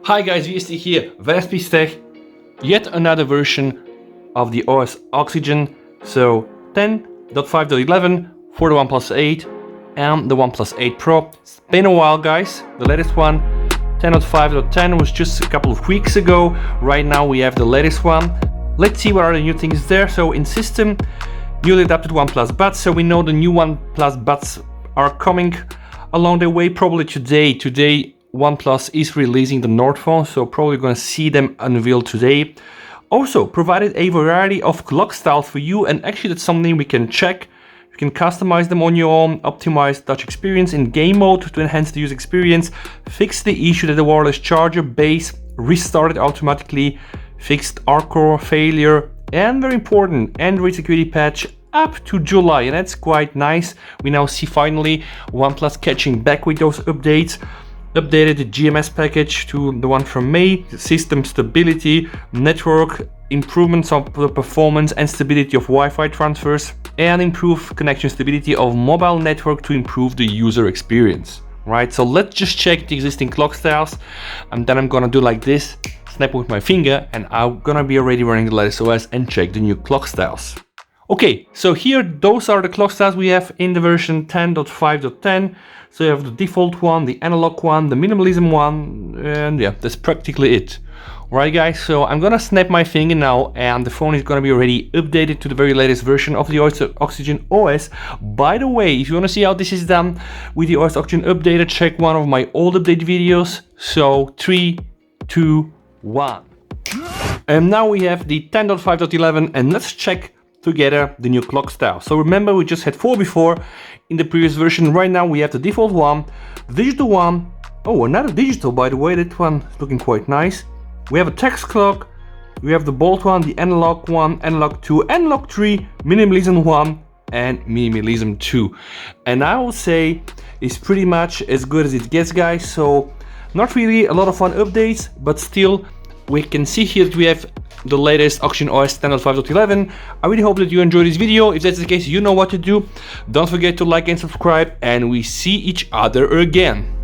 Hi guys, VST here, Tech. Yet another version of the OS Oxygen, so 10.5.11 for the OnePlus 8 and the OnePlus 8 Pro. It's been a while guys, the latest one 10.5.10 was just a couple of weeks ago. Right now we have the latest one. Let's see what are the new things there. So in system, newly adapted OnePlus Buds, so we know the new OnePlus Buds are coming along the way probably today. Today OnePlus is releasing the Nord phone, so probably gonna see them unveiled today. Also provided a variety of clock styles for you, and actually that's something we can check. You can customize them on your own, optimize touch experience in game mode to enhance the user experience, fix the issue that the wireless charger base restarted automatically, fixed ARCore failure, and very important, Android security patch up to July, and that's quite nice. We now see finally OnePlus catching back with those updates. Updated the GMS package to the one from May, system stability, network improvements of the performance and stability of Wi-Fi transfers, and improve connection stability of mobile network to improve the user experience. Right, so let's just check the existing clock styles, and then I'm gonna do like this, snap with my finger, and I'm gonna be already running the latest OS and check the new clock styles. Okay, so here those are the clock styles we have in the version 10.5.10. So you have the default one, the analog one, the minimalism one, and yeah, that's practically it. Alright guys, so I'm gonna snap my finger now and the phone is gonna be already updated to the very latest version of the OxygenOS. By the way, if you wanna see how this is done with the OS Oxygen updated, check one of my old update videos. So 3, 2, 1. And now we have the 10.5.11 and let's check together the new clock style. So remember, we just had 4 before in the previous version. Right now we have the default one, the digital one. Oh, another digital, by the way, that one is looking quite nice. We have a text clock, we have the bold one, the analog one, analog 2, analog 3, minimalism 1 and minimalism 2. And I will say it's pretty much as good as it gets guys. So not really a lot of fun updates, but still we can see here that we have the latest OxygenOS 10.5.11. I really hope that you enjoyed this video. If that's the case, you know what to do. Don't forget to like and subscribe, and we see each other again.